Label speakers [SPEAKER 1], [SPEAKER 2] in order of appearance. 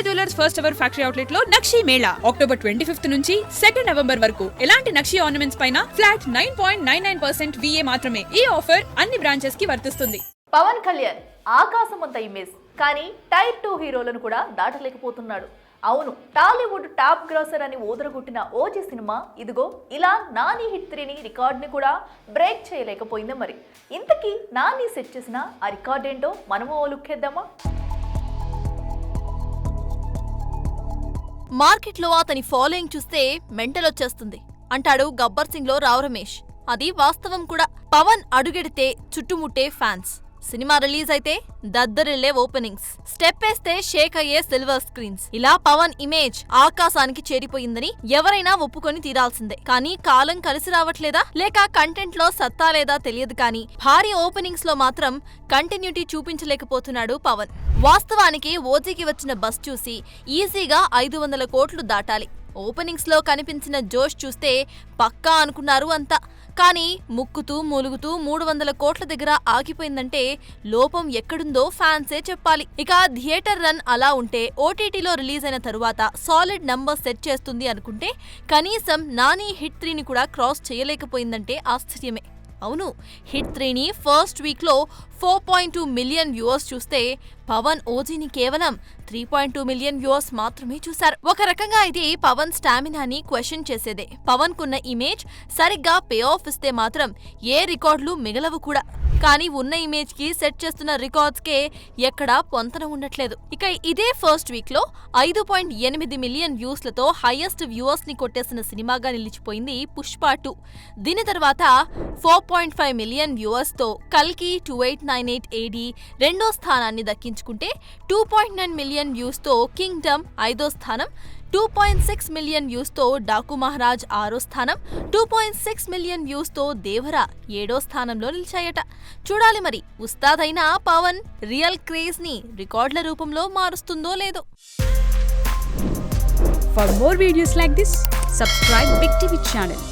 [SPEAKER 1] Jewellers first ever factory outlet లో నక్షి Mela October 25 నుంచి 2 November వరకు ఎలాంటి నక్షి ఆర్నమెంట్స్ పైన ఫ్లాట్ 9.99% VA మాత్రమే. ఈ ఆఫర్ అన్ని బ్రాంచెస్ కి వర్తిస్తుంది.
[SPEAKER 2] పవన్ కళ్యాణ్ ఆకాశమంత ఇమేజ్, కానీ టైర్ 2 హీరోలను కూడా దాటలేకపోతున్నాడు. అవును, టాలీవుడ్ టాప్ గ్రాసర్ అని ఊదరగొట్టిన ఓజీ సినిమా ఇదిగో ఇలా నాని హిట్ 3ని రికార్డ్ని కూడా బ్రేక్ చేయలేకపోయింది. మరి ఇంతకీ నాని సెట్ చేసిన ఆ రికార్డ్ ఏంటో మనము లుక్కేద్దామా?
[SPEAKER 3] మార్కెట్లో అతని ఫాలోయింగ్ చూస్తే మెంటల్ వచ్చేస్తుంది అంటాడు గబ్బర్ సింగ్ లో రావు రమేష్. అది వాస్తవం కూడా. పవన్ అడుగెడితే చుట్టుముట్టే ఫ్యాన్స్, సినిమా రిలీజ్ అయితే దద్దరిల్లే ఓపెనింగ్స్, స్టెప్ వేస్తే షేక్ అయ్యే సిల్వర్ స్క్రీన్స్, ఇలా పవన్ ఇమేజ్ ఆకాశానికి చేరిపోయిందని ఎవరైనా ఒప్పుకొని తీరాల్సిందే. కానీ కాలం కలిసి రావట్లేదా, లేక కంటెంట్ లో సత్తా లేదా తెలియదు కానీ భారీ ఓపెనింగ్స్ లో మాత్రం కంటిన్యూటీ చూపించలేకపోతున్నాడు పవన్. వాస్తవానికి ఓజీకి వచ్చిన బస్ చూసి ఈజీగా 500 కోట్లు దాటాలి. ఓపెనింగ్స్ లో కనిపించిన జోష్ చూస్తే పక్కా అనుకున్నారు అంతా. కానీ ముక్కుతూ మూలుగుతూ 300 కోట్ల దగ్గర ఆగిపోయిందంటే లోపం ఎక్కడుందో ఫ్యాన్సే చెప్పాలి. ఇక థియేటర్ రన్ అలా ఉంటే ఓటీటీలో రిలీజ్ అయిన తరువాత సాలిడ్ నంబర్ సెట్ చేస్తుంది అనుకుంటే కనీసం నాని హిట్ 3ని కూడా క్రాస్ చేయలేకపోయిందంటే ఆశ్చర్యమే. అవును, హిట్ 3ని ఫస్ట్ వీక్ లో 4.2 మిలియన్ వ్యూవర్స్ చూస్తే పవన్ ఓజీని కేవలం 3.2 మిలియన్ వ్యూవర్స్ మాత్రమే చూశారు. ఒక రకంగా ఇది పవన్ స్టామినాని క్వశ్చన్ చేసేదే. పవన్ కున్న ఇమేజ్ సరిగ్గా పే ఆఫ్ ఇస్తే మాత్రం ఏ రికార్డులు మిగలవు కూడా. కానీ ఉన్న ఇమేజ్ కి సెట్ చేస్తున్న రికార్డ్స్ కే ఎక్కడా పొంతన ఉండట్లేదు. ఇక ఇదే ఫస్ట్ వీక్ లో 5.8 మిలియన్ వ్యూస్ లతో హైయెస్ట్ వ్యూవర్స్ ని కొట్టేసిన సినిమాగా నిలిచిపోయింది పుష్ప 2. దీని తర్వాత 4.5 మిలియన్ వ్యూవర్స్ తో కల్కి 2898 AD రెండో స్థానాన్ని దక్కించుకుంటే 2.9 మిలియన్ వ్యూస్ తో కింగ్డమ్ 5వ స్థానం, 2.6 మిలియన్ వ్యూస్ తో డాకు మహారాజ్ 6వ స్థానం, 2.6 మిలియన్ వ్యూస్ తో దేవర 7వ స్థానంలో నిలిచాయట. చూడాలి మరి ఉస్తాద్ అయిన పవన్ రియల్ క్రేజ్ ని రికార్డుల రూపంలో మారుస్తుందో లేదో.
[SPEAKER 1] For more videos like this, subscribe Big TV channel.